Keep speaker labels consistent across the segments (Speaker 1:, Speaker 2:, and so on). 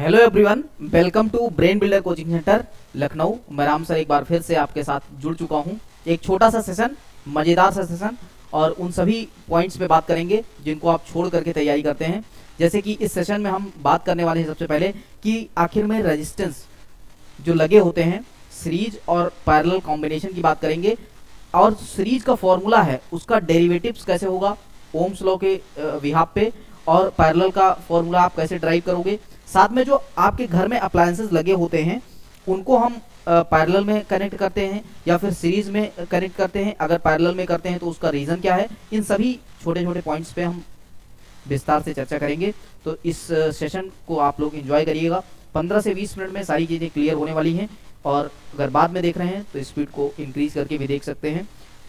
Speaker 1: Hello everyone, welcome to brain builder coaching centre Lucknow. मैं Ram sir एक बार फिर से आपके साथ जुड़ चुका हूं। एक छोटा सा सेशन, मज़ेदार सा सेशन, और उन सभी पॉइंट्स पे बात करेंगे जिनको आप छोड़ करके तैयारी करते हैं। जैसे कि इस सेशन में हम बात करने वाले हैं सबसे पहले कि आखिर में रेजिस्टेंस जो लगे होते हैं, सीरीज और पैरेलल कॉम्बिनेशन की बात करेंगे। और सीरीज का फॉर्मूला है, उसका डेरिवेटिव्स कैसे होगा ओम्स लॉ के विहाब पे, और पैरेलल का फॉर्मूला आप कैसे ड्राइव करोगे। साथ में जो आपके घर में अप्लायंसेस लगे होते हैं उनको हम पैरेलल में कनेक्ट करते हैं या फिर सीरीज में कनेक्ट करते हैं। अगर पैरेलल में करते हैं तो उसका रीज़न क्या है, इन सभी छोटे छोटे पॉइंट्स पे हम विस्तार से चर्चा करेंगे। तो इस सेशन को आप लोग एंजॉय करिएगा। 15 से 20 मिनट में सारी चीज़ें क्लियर होने वाली हैं, और अगर बाद में देख रहे हैं तो स्पीड को इंक्रीज करके भी देख सकते हैं।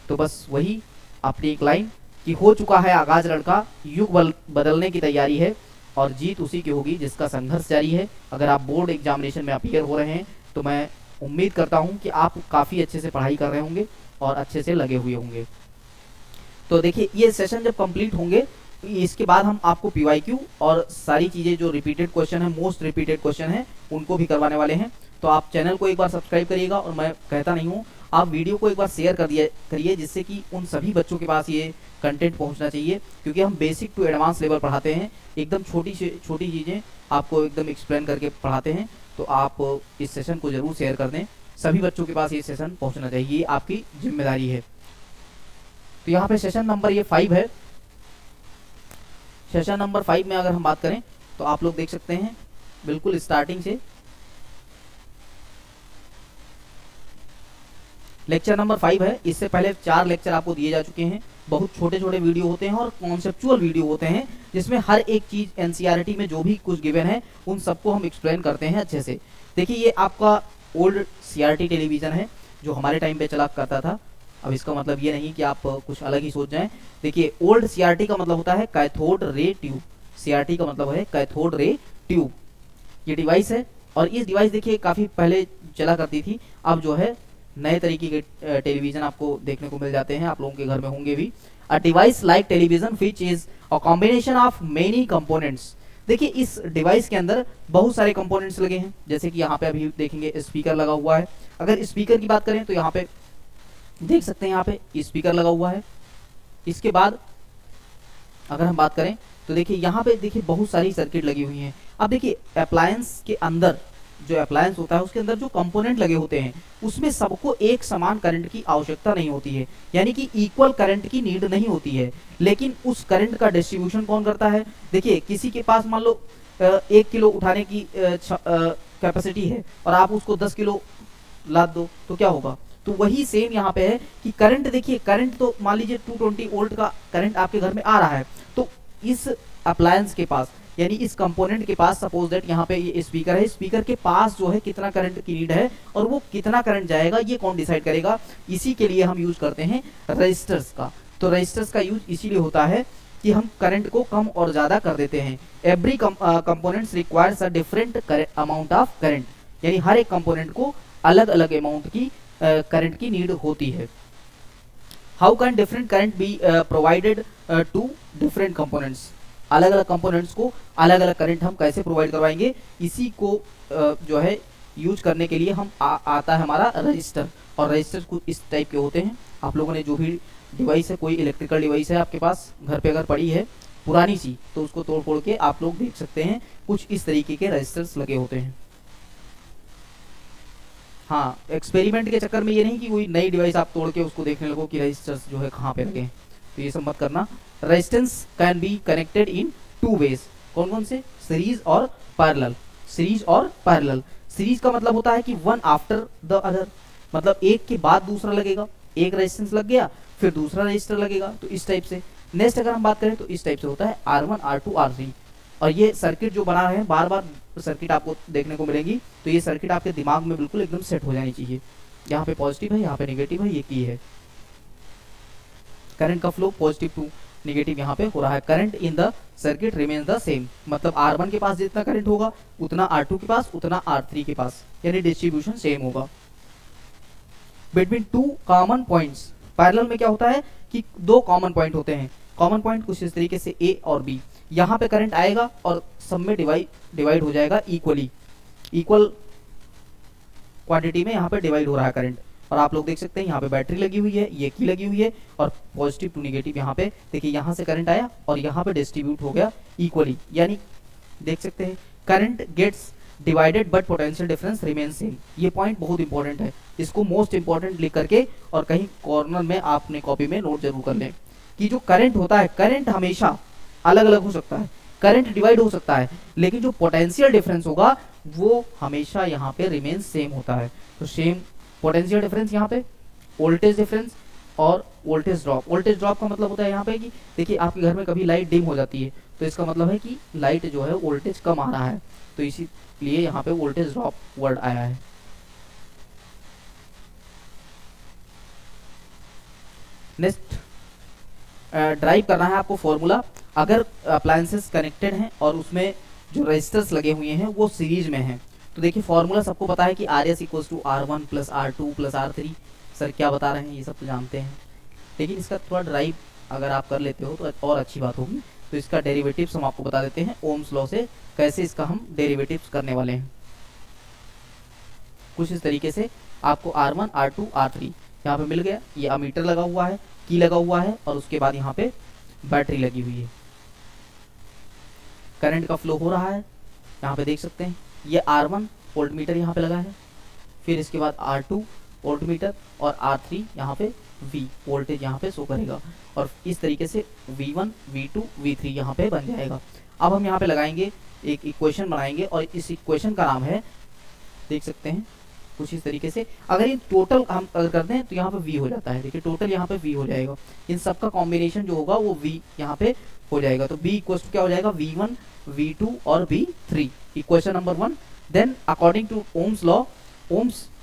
Speaker 1: तो बस वही अपनी एक लाइन कि हो चुका है आगाज लड़का, युग बदलने की तैयारी है, और जीत उसी की होगी जिसका संघर्ष जारी है। अगर आप बोर्ड एग्जामिनेशन में अपीयर हो रहे हैं तो मैं उम्मीद करता हूं कि आप काफ़ी अच्छे से पढ़ाई कर रहे होंगे और अच्छे से लगे हुए होंगे। तो देखिए, ये सेशन जब कंप्लीट होंगे इसके बाद हम आपको PYQ और सारी चीज़ें जो रिपीटेड क्वेश्चन है, मोस्ट रिपीटेड क्वेश्चन है, उनको भी करवाने वाले हैं। तो आप चैनल को एक बार सब्सक्राइब करिएगा, और मैं कहता नहीं हूँ, आप वीडियो को एक बार शेयर करिए जिससे कि उन सभी बच्चों के पास ये कंटेंट पहुंचना चाहिए। क्योंकि हम बेसिक टू एडवांस लेवल पढ़ाते हैं, एकदम छोटी चीज़ें आपको एकदम एक्सप्लेन करके पढ़ाते हैं। तो आप इस सेशन को जरूर शेयर कर दें, सभी बच्चों के पास ये सेशन पहुंचना चाहिए, आपकी जिम्मेदारी है। तो यहाँ पे सेशन नंबर ये 5 है। सेशन नंबर 5 में अगर हम बात करें तो आप लोग देख सकते हैं बिल्कुल स्टार्टिंग से लेक्चर नंबर 5 है। इससे पहले 4 लेक्चर आपको दिए जा चुके हैं। बहुत छोटे छोटे वीडियो होते हैं और कॉन्सेप्चुअल वीडियो होते हैं, जिसमें हर एक चीज NCERT में जो भी कुछ गिवन है उन सबको हम एक्सप्लेन करते हैं अच्छे से। देखिए, ये आपका ओल्ड CRT टेलीविजन है जो हमारे टाइम पे चला करता था। अब इसका मतलब ये नहीं कि आप कुछ अलग ही सोच जाएं। देखिए, ओल्ड CRT का मतलब होता है कैथोड रे ट्यूब। CRT का मतलब है कैथोड रे ट्यूब। ये डिवाइस है, और इस डिवाइस देखिए काफ़ी पहले चला करती थी। अब जो है नए तरीके के टेलीविजन आपको देखने को मिल जाते हैं, आप लोगों के घर में होंगे भी। A device like television which is a combination of many components. देखिए, इस डिवाइस के अंदर बहुत सारे कंपोनेंट्स लगे हैं। जैसे कि यहाँ पे अभी देखेंगे स्पीकर लगा हुआ है। अगर स्पीकर की बात करें तो यहाँ पे देख सकते हैं, यहाँ पे स्पीकर लगा हुआ है। इसके बाद अगर हम बात करें तो देखिए यहाँ पे देखिए बहुत सारी सर्किट लगी हुई हैं। अब देखिए, अप्लायंस के अंदर जो अप्लायंस होता है उसके अंदर जो कंपोनेंट लगे होते हैं उसमें सबको एक समान करंट की आवश्यकता नहीं होती है, यानी कि इक्वल करंट की नीड नहीं होती है। लेकिन उस करंट का डिस्ट्रीब्यूशन कौन करता है। देखिए, किसी के पास मान लो 1 किलो उठाने की कैपेसिटी है और आप उसको 10 किलो लाद दो तो क्या होगा। तो वही सेम यहाँ पे है कि करंट, देखिए करंट तो मान लीजिए 220 वोल्ट का करंट आपके घर में आ रहा है। तो इस अप्लायंस के पास, यानी इस कंपोनेंट के पास, सपोज दैट यहाँ पे ये स्पीकर है, स्पीकर के पास जो है कितना करंट की नीड है और वो कितना करंट जाएगा ये कौन डिसाइड करेगा। इसी के लिए हम यूज करते हैं रजिस्टर्स का। तो रजिस्टर्स का यूज इसीलिए होता है कि हम करंट को कम और ज्यादा कर देते हैं। Every components requires a different amount of current, यानी हर एक कंपोनेंट को अलग अलग अमाउंट की करंट की नीड होती है। How can different current be provided to different components. अलग अलग कंपोनेंट्स को अलग अलग करंट हम कैसे प्रोवाइड करवाएंगे, इसी को जो है यूज करने के लिए हम आता है हमारा रजिस्टर। और रजिस्टर कुछ इस टाइप के होते हैं। आप लोगों ने जो भी डिवाइस है, कोई इलेक्ट्रिकल डिवाइस है आपके पास घर पे अगर पड़ी है पुरानी सी, तो उसको तोड़ फोड़ के आप लोग देख सकते हैं कुछ इस तरीके के रजिस्टर्स लगे होते हैं। हाँ, एक्सपेरिमेंट के चक्कर में ये नहीं कि कोई नई डिवाइस आप तोड़ के उसको देखने लगो कि रजिस्टर्स जो है कहाँ पे लगे हैं, तो ये सब मत करना। Resistance can be connected in 2 ways. कौन कौन से, सीरीज और पैरेलल। सीरीज और पैरेलल। सीरीज का मतलब होता है कि वन आफ्टर द अदर, मतलब एक के बाद दूसरा लगेगा। एक रेजिस्टेंस लग गया फिर दूसरा रजिस्टर लगेगा, तो इस टाइप से। नेक्स्ट अगर हम बात करें तो इस टाइप से होता है R1 R2 R3। और ये सर्किट जो बना रहे हैं, बार बार सर्किट आपको देखने को मिलेगी, तो ये सर्किट आपके दिमाग में बिल्कुल एकदम सेट हो जानी चाहिए। यहाँ पे पॉजिटिव है, यहाँ पे नेगेटिव है, ये की है। करंट का फ्लो पॉजिटिव टू नेगेटिव यहाँ पे हो रहा है। Current in the circuit remains the same, मतलब R1 के पास जितना करंट होगा उतना R2 के पास, उतना R3 के पास, यानी डिस्ट्रीब्यूशन सेम होगा। Between 2 common points. पैरेलल में क्या होता है कि 2 कॉमन पॉइंट होते हैं। कॉमन पॉइंट कुछ इस तरीके से A और B। यहाँ पे करंट आएगा और सब में डिवाइड हो जाएगा इक्वल क्वांटिटी में यहाँ पे डिवाइड हो रहा है करंट। और आप लोग देख सकते हैं यहाँ पे बैटरी लगी हुई है, ये की लगी हुई है, और पॉजिटिव टू नेगेटिव यहाँ पे देखिए यहाँ से करंट आया और यहाँ पे डिस्ट्रीब्यूट हो गया इक्वली, यानी देख सकते हैं current gets divided but potential difference remain same. ये पॉइंट बहुत इंपॉर्टेंट है, इसको मोस्ट इंपॉर्टेंट लिख करके और कहीं कॉर्नर में आपने कॉपी में नोट जरूर कर लें कि जो करंट होता है, करंट हमेशा अलग अलग हो सकता है, करंट डिवाइड हो सकता है, लेकिन जो पोटेंशियल डिफरेंस होगा वो हमेशा यहाँ पे रिमेन सेम होता है। तो सेम पोटेंशियल डिफरेंस यहाँ पे, वोल्टेज डिफरेंस और वोल्टेज ड्रॉप। वोल्टेज ड्रॉप का मतलब होता है यहाँ पे कि देखिए आपके घर में कभी लाइट डिम हो जाती है तो इसका मतलब है कि लाइट जो है वोल्टेज कम आ रहा है, तो इसीलिए यहाँ पे वोल्टेज ड्रॉप वर्ड आया है। नेक्स्ट ड्राइव करना है आपको फॉर्मूला। अगर अप्लायंसेस कनेक्टेड हैं और उसमें जो रजिस्टर्स लगे हुए हैं वो सीरीज में हैं, तो देखिए फॉर्मूला सबको पता है कि RS equals to R1 plus R2 plus R3। Sir क्या बता रहे हैं, ये सब तो जानते हैं, लेकिन इसका थोड़ा ड्राइव अगर आप कर लेते हो तो और अच्छी बात होगी। तो इसका डेरिवेटिव्स हम आपको बता देते हैं ओम्स लॉ से, कैसे इसका हम डेरिवेटिव्स करने वाले हैं। कुछ इस तरीके से आपको R1 R2 R3 यहाँ पे मिल गया, ये अमीटर लगा हुआ है, की लगा हुआ है, और उसके बाद यहाँ पे बैटरी लगी हुई है, करंट का फ्लो हो रहा है, यहाँ पे देख सकते हैं। ये R1 वोल्ट मीटर यहाँ पे लगा है, फिर इसके बाद R2 वोल्ट मीटर और R3 यहाँ पे V वोल्टेज यहाँ पे शो करेगा, और इस तरीके से V1 V2 V3 यहाँ पे बन जाएगा। अब हम यहाँ पे लगाएंगे एक इक्वेशन बनाएंगे, और इस इक्वेशन का नाम है, देख सकते हैं कुछ इस तरीके से। अगर ये टोटल हम अगर करते हैं तो यहाँ पे V हो जाता है, देखिए टोटल यहाँ पे V हो जाएगा, इन सब का कॉम्बिनेशन जो होगा वो V यहाँ पे हो जाएगा। तो B इक्वल्स टू क्या हो जाएगा, V1 V2 और V3, equation number 1। Then according to Ohm's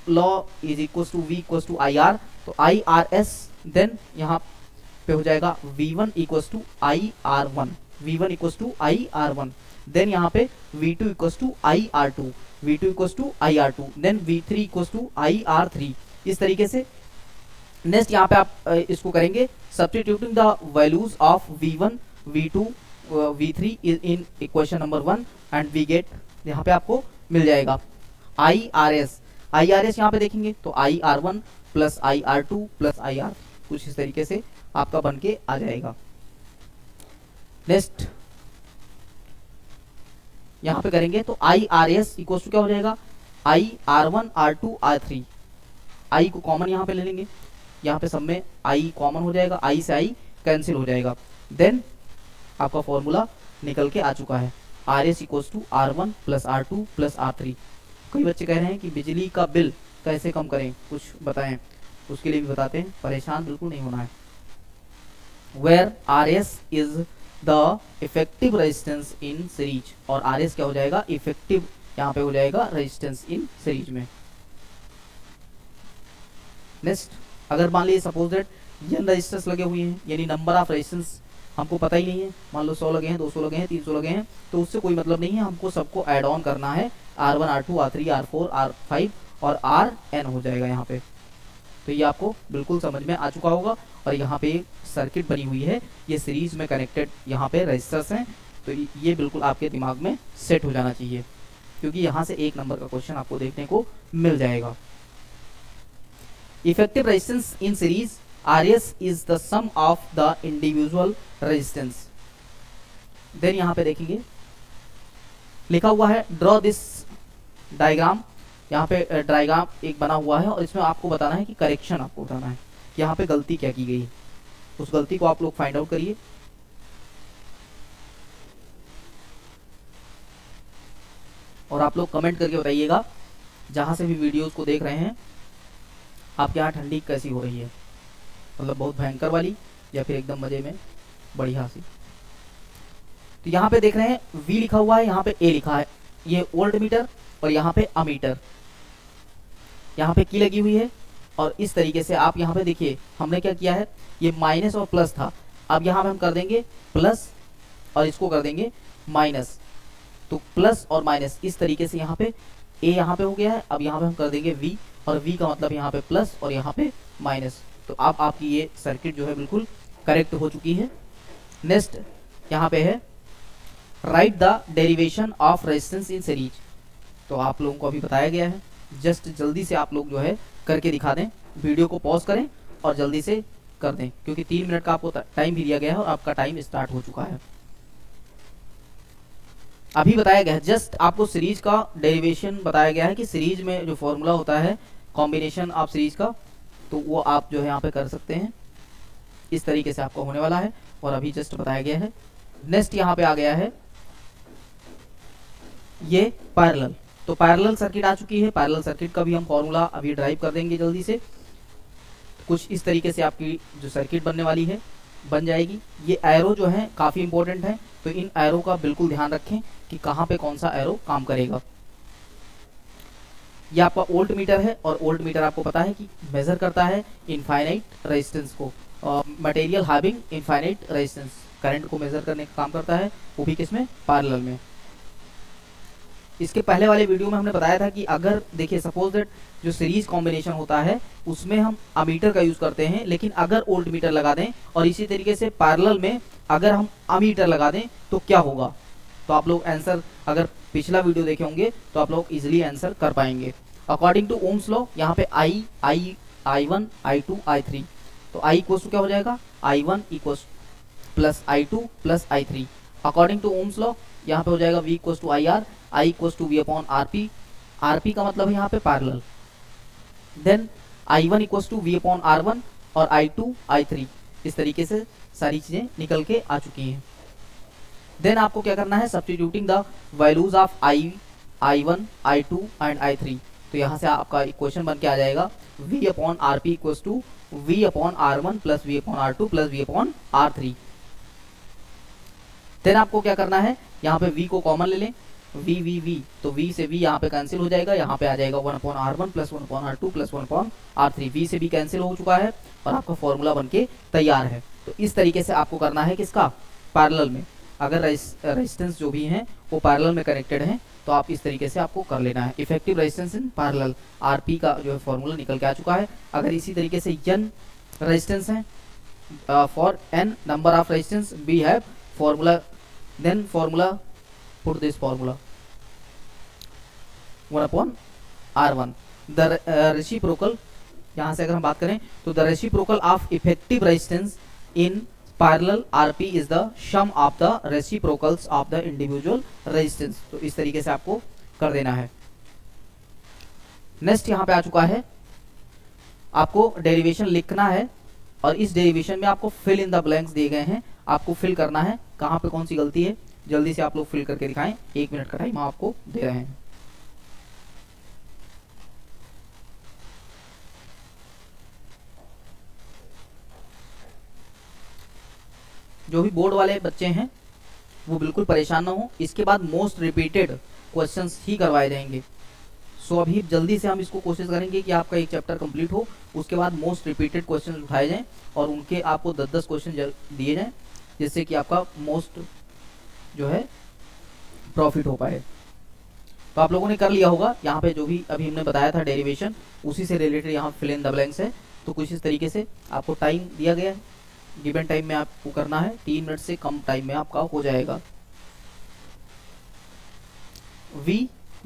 Speaker 1: law is equals to V equals to IR, तो IRS देन यहाँ पे हो जाएगा V1 equals to IR1, V1 equals to IR1, then यहाँ पे V2 equals to IR2, V2 equals to IR2, then V3 equals to IR3, इस तरीके से। नेक्स्ट यहाँ पे आप इसको करेंगे substituting the values of V1 V2 V3 in equation number 1 and we get, यहाँ पे आपको मिल जाएगा IRS यहाँ पे देखेंगे तो IR1 plus IR2 plus IR, कुछ इस तरीके से आपका बन के आ जाएगा। नेक्स्ट यहाँ पे करेंगे तो IRS इक्वल टू क्या हो जाएगा, IR1 R2 R3, I को कॉमन यहाँ पे ले लेंगे, यहाँ पे सब में I कॉमन हो जाएगा, I से I कैंसिल हो जाएगा, देन आपका फॉर्मूला निकल के आ चुका है RS equals to R1 plus R2 plus R3। कई बच्चे कह रहे हैं कि बिजली का बिल कैसे कम करें, कुछ बताएं, उसके लिए भी बताते हैं, परेशान बिल्कुल नहीं होना है। Where RS is the effective resistance in series, और RS क्या हो जाएगा, इफेक्टिव यहाँ पे हो जाएगा रेजिस्टेंस इन सीरीज में। नेक्स्ट अगर मान लीजिए सपोज दैट n रेजिस्टेंस लगे हुए हैं, यानी नंबर ऑफ रेजिस्टेंस हमको पता ही नहीं है, मान लो 100 लगे हैं, 200 लगे हैं, 300 लगे हैं, तो उससे कोई मतलब नहीं है, हमको सबको ऐड ऑन करना है, R1 R2 R3 R4 R5 और Rn हो जाएगा यहाँ पे। तो ये आपको बिल्कुल समझ में आ चुका होगा, और यहाँ पे सर्किट बनी हुई है, ये सीरीज में कनेक्टेड यहाँ पे रेजिस्टर्स हैं, तो ये बिल्कुल आपके दिमाग में सेट हो जाना चाहिए, क्योंकि यहाँ से 1 नंबर का क्वेश्चन आपको देखने को मिल जाएगा। Effective resistance in series RS is the sum of the individual resistance। Then यहाँ पे देखेंगे लिखा हुआ है ड्रॉ दिस डायग्राम, यहाँ पे डायग्राम एक बना हुआ है, और इसमें आपको बताना है कि करेक्शन आपको बताना है, यहाँ पे गलती क्या की गई, उस गलती को आप लोग फाइंड आउट करिए। और आप लोग कमेंट करके बताइएगा जहां से भी वीडियोस को देख रहे हैं, आपके यहाँ ठंडी कैसी हो रही है, मतलब बहुत भयंकर वाली या फिर एकदम मजे में बढ़िया सी। तो यहाँ पे देख रहे हैं V लिखा हुआ है, यहाँ पे A लिखा है, ये वोल्ट मीटर और यहाँ पे अमीटर, यहाँ पे की लगी हुई है, और इस तरीके से आप यहाँ पे देखिए हमने क्या किया है, ये माइनस और प्लस था, अब यहाँ पे हम कर देंगे प्लस और इसको कर देंगे माइनस, तो प्लस और माइनस इस तरीके से यहाँ पे A यहाँ पे हो गया है, अब यहाँ पे हम कर देंगे V, और V का मतलब यहाँ पे प्लस और यहाँ पे माइनस। तो अब आपकी ये सर्किट जो है बिल्कुल करेक्ट हो चुकी है। नेक्स्ट यहाँ पे है right the derivation of resistance in series. तो आप लोगों को अभी बताया गया है, जस्ट जल्दी से आप लोग जो है करके दिखा दें, वीडियो को पॉज करें और जल्दी से कर दें, क्योंकि 3 मिनट का आपको टाइम भी दिया गया है और आपका टाइम स्टार्ट हो चुका है। अभी बताया गया है, जस्ट आपको सीरीज का डेरिवेशन बताया गया है कि सीरीज में जो फॉर्मूला होता है कॉम्बिनेशन ऑफ सीरीज का, तो वो आप जो है यहाँ पे कर सकते हैं, इस तरीके से आपको होने वाला है और अभी जस्ट बताया गया है। नेक्स्ट यहाँ पे आ गया है ये पैरेलल। तो पैरेलल सर्किट आ चुकी है, पैरेलल सर्किट का भी हम फॉर्मूला अभी ड्राइव कर देंगे जल्दी से। कुछ इस तरीके से आपकी जो सर्किट बनने वाली है बन जाएगी। ये एरो जो है काफ़ी इंपॉर्टेंट है, तो इन एरो का बिल्कुल ध्यान रखें कि कहाँ पे कौन सा एरो काम करेगा। ये आपका वोल्ट मीटर है और वोल्ट मीटर आपको पता है कि मेजर करता है इनफाइनाइट रेजिस्टेंस को, material having infinite resistance, current को मेजर करने का काम करता है, वो भी किसमें, पैरेलल में। इसके पहले वाले वीडियो में हमने बताया था कि अगर देखिए सपोज दैट जो सीरीज कॉम्बिनेशन होता है उसमें हम अमीटर का यूज करते हैं, लेकिन अगर वोल्ट मीटर लगा दें और इसी तरीके से पैरेलल में अगर हम अमीटर लगा दें तो क्या होगा। तो आप लोग आंसर अगर पिछला वीडियो देखे होंगे तो आप लोग इजिली आंसर कर पाएंगे। अकॉर्डिंग टू ओम्स लॉ यहाँ पे I1 I2 I3, तो I इक्वल टू क्या हो जाएगा, I1 equal plus I2 plus I3। According to Ohm's law यहाँ पे हो जाएगा V equal to IR, I equal to V upon RP, RP का मतलब है यहाँ पे parallel. Then I1 equal to V upon R1 और I2 I3, इस तरीके से सारी चीजें निकल के आ चुकी हैं। देन आपको क्या करना है, substituting the values of I1 I2 and I3, तो यहाँ से आपका इक्वेशन बन के आ जाएगा V upon RP equal to V upon R1 plus V upon R2 plus V upon R3। Then आपको क्या करना है, यहाँ पे V को कॉमन ले लें, V, तो V से V यहाँ पे कैंसिल हो जाएगा, यहाँ पे आ जाएगा 1 upon R1 plus 1 upon R2 plus 1 upon R3, V से V कैंसिल हो चुका है और आपका फॉर्मूला बन के तैयार है। तो इस तरीके से आपको करना है किसका, पैरेलल में। अगर रेजिस्टेंस जो भी हैं वो पैरेलल में कनेक्टेड हैं तो आप इस तरीके से आपको कर लेना है। Effective resistance in parallel, RP का जो है फॉर्मूला निकल के आ चुका है। अगर इसी तरीके से n रेजिस्टेंस है, for n number of resistance we have formula, then formula put this formula 1 upon R1। The reciprocal, यहाँ से अगर हम बात करें तो the reciprocal of effective resistance in parallel RP is the sum of the reciprocals of the individual resistance. तो इस तरीके से आपको कर देना है। नेक्स्ट यहाँ पे आ चुका है, आपको डेरिवेशन लिखना है और इस डेरिवेशन में आपको फिल इन द ब्लैंक्स दिए गए हैं, आपको फिल करना है कहाँ पे कौन सी गलती है, जल्दी से आप लोग फिल करके दिखाएं। 1 मिनट का टाइम आपको दे रहे हैं। जो भी बोर्ड वाले बच्चे हैं वो बिल्कुल परेशान ना हो, इसके बाद मोस्ट रिपीटेड क्वेश्चंस ही करवाए जाएंगे। सो अभी जल्दी से हम इसको कोशिश करेंगे कि आपका एक चैप्टर कंप्लीट हो, उसके बाद मोस्ट रिपीटेड क्वेश्चंस उठाए जाएं और उनके आपको 10-10 क्वेश्चन दिए जाएं, जिससे कि आपका मोस्ट जो है प्रॉफिट हो पाए। तो आप लोगों ने कर लिया होगा, यहाँ पे जो भी अभी हमने बताया था डेरिवेशन उसी से रिलेटेड यहाँ फिल इन द ब्लैंक्स है। तो कुछ इस तरीके से आपको टाइम दिया गया है, गिवन टाइम में आपको करना है, 3 मिनट से कम टाइम में आपका हो जाएगा। V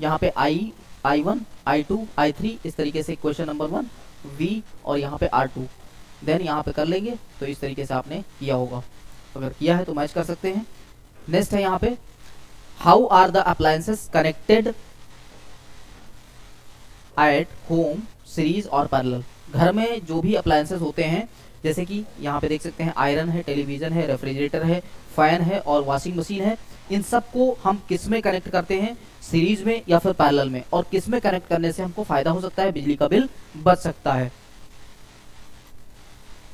Speaker 1: यहाँ पे I1 I2 I3, इस तरीके से क्वेश्चन नंबर 1 V और यहाँ पे R2, देन यहाँ पे कर लेंगे। तो इस तरीके से आपने किया होगा, अगर किया है तो मैच कर सकते हैं। नेक्स्ट है यहाँ पे, how are the appliances connected at home, series और पैरेलल। घर में जो भी अप्लायंसेस होते हैं, जैसे कि यहाँ पे देख सकते हैं आयरन है, टेलीविजन है, रेफ्रिजरेटर है, फैन है और वॉशिंग मशीन है, इन सबको हम किस में कनेक्ट करते हैं, सीरीज में या फिर पैरेलल में, और किस में कनेक्ट करने से हमको फायदा हो सकता है, बिजली का बिल बच सकता है।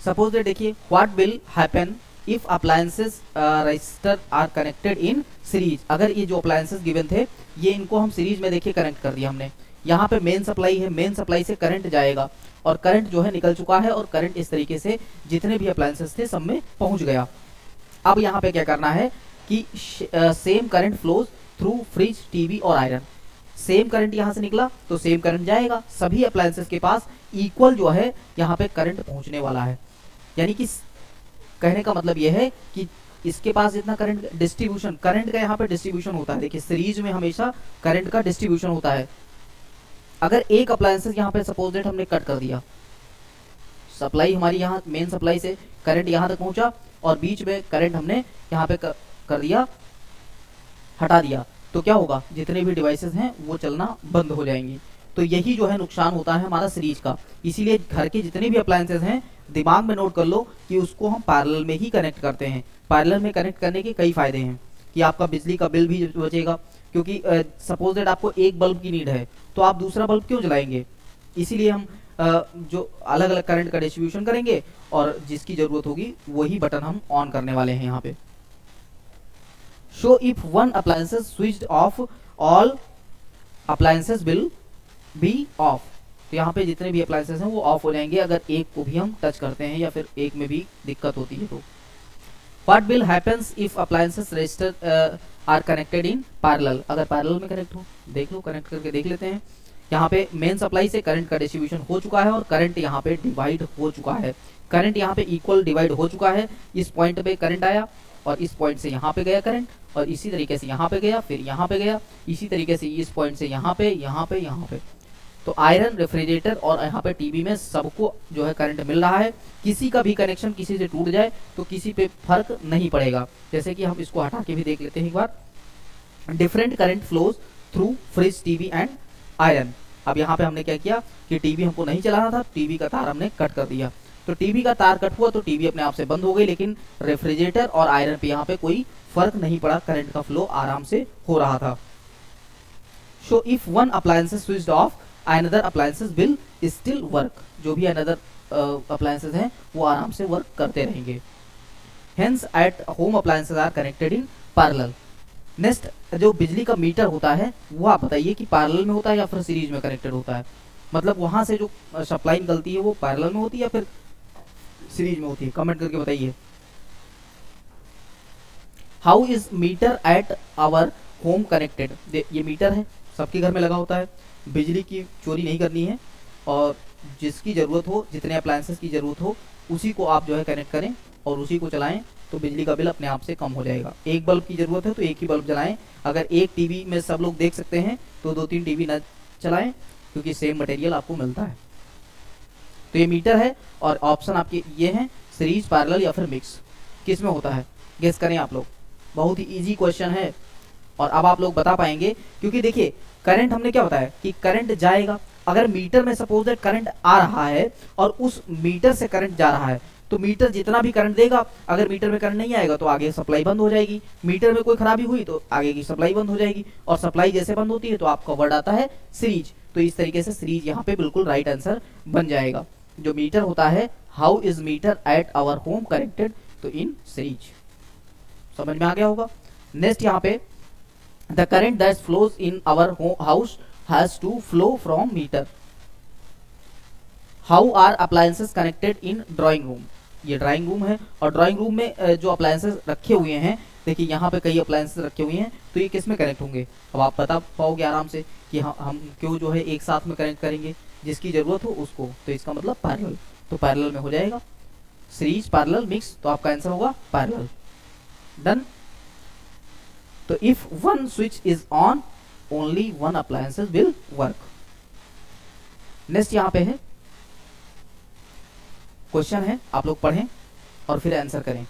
Speaker 1: सपोज दैट देखिए, what will happen if appliances register are connected in series. अगर ये जो अप्लायंसेस गिवन थे ये इनको हम सीरीज में देखिए कनेक्ट कर दिया हमने, यहाँ पे मेन सप्लाई है, मेन सप्लाई से करंट जाएगा और करंट जो है निकल चुका है और करंट इस तरीके से जितने भी अप्लायंसेस थे सब में पहुंच गया। अब यहाँ पे क्या करना है कि same current flows through fridge, TV और आयरन। सेम करंट यहाँ से निकला तो सेम करंट जाएगा, सभी अप्लायंसेस के पास इक्वल जो है यहाँ पे करंट पहुंचने वाला है। यानी कि कहने का मतलब यह है कि इसके पास जितना करंट डिस्ट्रीब्यूशन, करंट का यहाँ पे डिस्ट्रीब्यूशन होता है। देखिए सीरीज में हमेशा करंट का डिस्ट्रीब्यूशन होता है। अगर एक अप्लायंसेस यहाँ पे सपोज दैट हमने कट कर दिया, सप्लाई हमारी यहाँ मेन सप्लाई से करंट यहाँ तक पहुंचा और बीच में करंट हमने यहाँ पे कर दिया, हटा दिया, तो क्या होगा, जितने भी डिवाइसेस हैं वो चलना बंद हो जाएंगी। तो यही जो है नुकसान होता है हमारा सीरीज का। इसीलिए घर के जितने भी अप्लायंसेस हैं दिमाग में नोट कर लो कि उसको हम पैरेलल में ही कनेक्ट करते हैं। पैरेलल में कनेक्ट करने के कई फायदे हैं कि आपका बिजली का बिल भी बचेगा, क्योंकि सपोज दैट आपको एक बल्ब की नीड है तो आप दूसरा बल्ब क्यों जलाएंगे। इसीलिए हम जो अलग अलग करंट का डिस्ट्रीब्यूशन करेंगे और जिसकी जरूरत होगी वही बटन हम ऑन करने वाले हैं यहाँ पे। Show if one appliances switched off all appliances will be of. तो यहाँ पे जितने भी अप्लायंसेस हैं वो ऑफ हो जाएंगे अगर एक को भी हम टच करते हैं या फिर एक में भी दिक्कत होती है तो। What will happens if appliances register are connected in parallel. अगर पैरेलल में कनेक्ट हो, देख लो, कनेक्ट करके देख लेते हैं। यहाँ पे मेन सप्लाई से करंट का डिस्ट्रीब्यूशन हो चुका है और करंट यहाँ पे डिवाइड हो चुका है। करंट यहाँ पे इक्वल डिवाइड हो चुका है। इस पॉइंट पे करंट आया और इस पॉइंट से यहाँ पे गया करंट और इसी तरीके से यहाँ पे गया, फिर यहाँ पे गया, इसी तरीके से इस पॉइंट से यहाँ पे, यहाँ पे, यहाँ पे। तो आयरन, रेफ्रिजरेटर और यहाँ पे टीवी में सबको जो है करंट मिल रहा है। किसी का भी कनेक्शन किसी से टूट जाए तो किसी पे फर्क नहीं पड़ेगा। जैसे कि हम इसको हटा के भी देख लेते हैं एक बार। Different current flows through fridge, TV and iron. अब यहाँ पे हमने क्या किया कि टीवी हमको नहीं चलाना था, टीवी का तार हमने कट कर दिया, तो टीवी का तार कट हुआ तो टीवी अपने आप से बंद हो गई, लेकिन रेफ्रिजरेटर और आयरन पे यहाँ पे कोई फर्क नहीं पड़ा, करंट का फ्लो आराम से हो रहा था। So if one appliances switched off another appliances will still work. जो भी अनदर अप्लायंसेस हैं वो आराम से वर्क करते रहेंगे। Hence at home appliances are connected in parallel. Next, जो बिजली का मीटर होता है वो आप बताइए कि पैरेलल में होता है या फिर सीरीज में कनेक्टेड होता है। मतलब वहां से जो सप्लाई निकलती है वो पैरेलल में होती है या फिर सीरीज में होती है, कमेंट करके बताइए। How is meter at our home connected. ये मीटर है, सबके घर में लगा होता है, बिजली की चोरी नहीं करनी है और जिसकी ज़रूरत हो, जितने अप्लायंसेस की ज़रूरत हो उसी को आप जो है कनेक्ट करें और उसी को चलाएं तो बिजली का बिल अपने आप से कम हो जाएगा। एक बल्ब की ज़रूरत है तो एक ही बल्ब जलाएं। अगर एक टीवी में सब लोग देख सकते हैं तो 2-3 टीवी ना चलाएं, क्योंकि सेम मटेरियल आपको मिलता है। तो ये मीटर है और ऑप्शन आपके ये हैं, सीरीज, पैरेलल या फिर मिक्स। किस में होता है गेस करें आप लोग। बहुत ही इजी क्वेश्चन है और अब आप लोग बता पाएंगे, क्योंकि देखिए करंट हमने क्या बताया कि करंट जाएगा। अगर मीटर में सपोज दैट करंट आ रहा है और उस मीटर से करंट जा रहा है तो मीटर जितना भी करंट देगा, अगर मीटर में करंट नहीं आएगा तो आगे सप्लाई बंद हो जाएगी। मीटर में कोई खराबी हुई तो आगे की सप्लाई बंद हो जाएगी और सप्लाई जैसे बंद होती है तो आपका वर्ड आता है सीरीज। तो इस तरीके से सीरीज यहाँ पे बिल्कुल राइट आंसर बन जाएगा। जो मीटर होता है, how is meter at our home connected, तो इन सीरीज। समझ में आ गया होगा। नेक्स्ट यहाँ पे, the current that flows in our house has to flow from meter. How are appliances connected in drawing room. ये ड्राइंग रूम है और ड्राइंग रूम में जो अप्लायंसेस रखे हुए हैं, देखिए यहाँ पे कई अप्लायंसेस रखे हुए हैं, तो ये किस में कनेक्ट होंगे। अब आप बता पाओगे आराम से कि हम क्यों जो है एक साथ में कनेक्ट करेंगे, जिसकी जरूरत हो उसको। तो इसका मतलब पैरेलल, तो पैरेलल में हो जाएगा सीरीज, पैरेलल, मिक्स, तो आपका आंसर होगा पैरेलल। डन। तो if one switch is on only one appliances will work. Next यहाँ पे है क्वेश्चन है, आप लोग पढ़ें और फिर आंसर करें।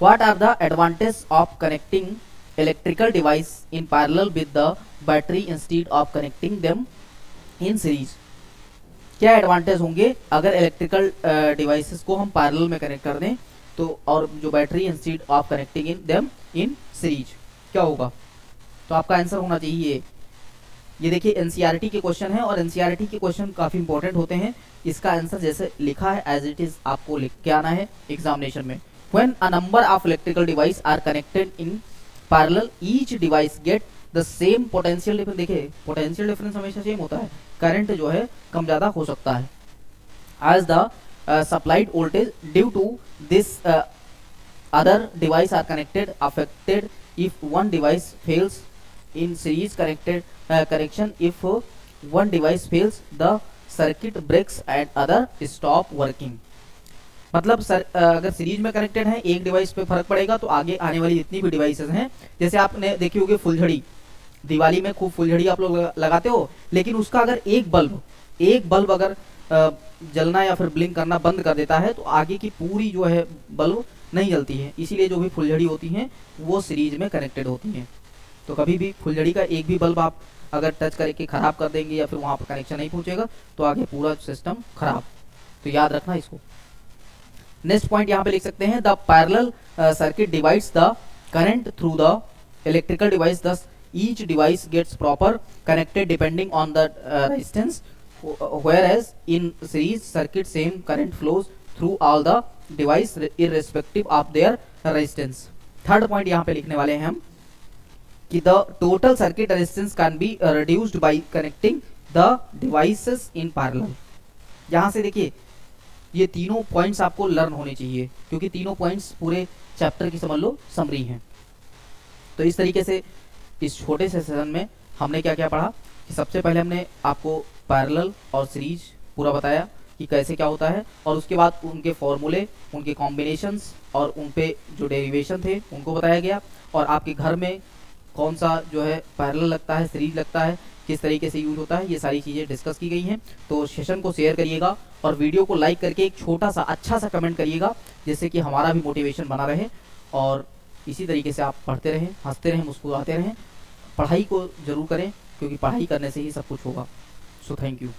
Speaker 1: What are the advantages of connecting electrical device in parallel with the battery instead of connecting them in series? क्या एडवांटेज होंगे अगर इलेक्ट्रिकल डिवाइसेस को हम पैरेलल में कनेक्ट कर दें तो, और जो battery instead of connecting in them in series, क्या होगा। तो आपका आंसर होना चाहिए ये देखिए एनसीईआरटी के क्वेश्चन है और एनसीईआरटी के क्वेश्चन काफी इंपॉर्टेंट होते हैं। इसका आंसर जैसे लिखा है एज इट इज आपको लिख के आना है एग्जामिनेशन में। When a number of electrical devices are connected in parallel, each device get the same potential difference। देखिए पोटेंशियल डिफरेंस हमेशा सेम होता है, करंट जो है कम ज्यादा हो सकता है। As the supplied voltage due to this other device are connected affected if one device fails in series correction if one device fails the circuit breaks and other stop working. मतलब sir अगर series में connected है, एक device पे फर्क पड़ेगा तो आगे आने वाली जितनी भी डिवाइसेस हैं, जैसे आपने देखी होगी फुलझड़ी, दिवाली में खूब फुलझड़ी आप लोग लगाते हो, लेकिन उसका अगर एक बल्ब अगर जलना या फिर ब्लिंक करना बंद कर देता है तो आगे की पूरी जो है बल्ब नहीं जलती है। इसीलिए जो भी फुलझड़ी होती हैं वो सीरीज में कनेक्टेड होती हैं। तो कभी भी फुलझड़ी का एक भी बल्ब आप अगर टच करके खराब कर देंगे या फिर वहां पर कनेक्शन नहीं पहुंचेगा तो आगे पूरा सिस्टम खराब। तो याद रखना इसको। नेक्स्ट पॉइंट यहाँ पे लिख सकते हैं, the parallel circuit divides the current through the electrical device, thus each device gets proper connected depending on the resistance, whereas in series circuit same current flows through all the device irrespective of their resistance। Third point यहाँ पे लिखने वाले हैं हम कि the total circuit resistance can be reduced by connecting the devices in parallel। यहाँ से देखिए ये तीनों पॉइंट्स आपको लर्न होने चाहिए, क्योंकि तीनों पॉइंट्स पूरे चैप्टर की समझ लो समरी हैं। तो इस तरीके से इस छोटे से सेशन में हमने क्या क्या पढ़ा कि सबसे पहले हमने आपको पैरेलल और सीरीज पूरा बताया कि कैसे क्या होता है, और उसके बाद उनके फॉर्मूले, उनके कॉम्बिनेशंस और उन पे जो डेरिवेशन थे उनको बताया गया, और आपके घर में कौन सा जो है पैरेलल लगता है, सीरीज लगता है, किस तरीके से यूज होता है, ये सारी चीज़ें डिस्कस की गई हैं। तो सेशन को शेयर करिएगा और वीडियो को लाइक करके एक छोटा सा अच्छा सा कमेंट करिएगा, जिससे कि हमारा भी मोटिवेशन बना रहे, और इसी तरीके से आप पढ़ते रहें, हंसते रहें, मुस्कुराते रहें। पढ़ाई को जरूर करें, क्योंकि पढ़ाई करने से ही सब कुछ होगा। So thank you.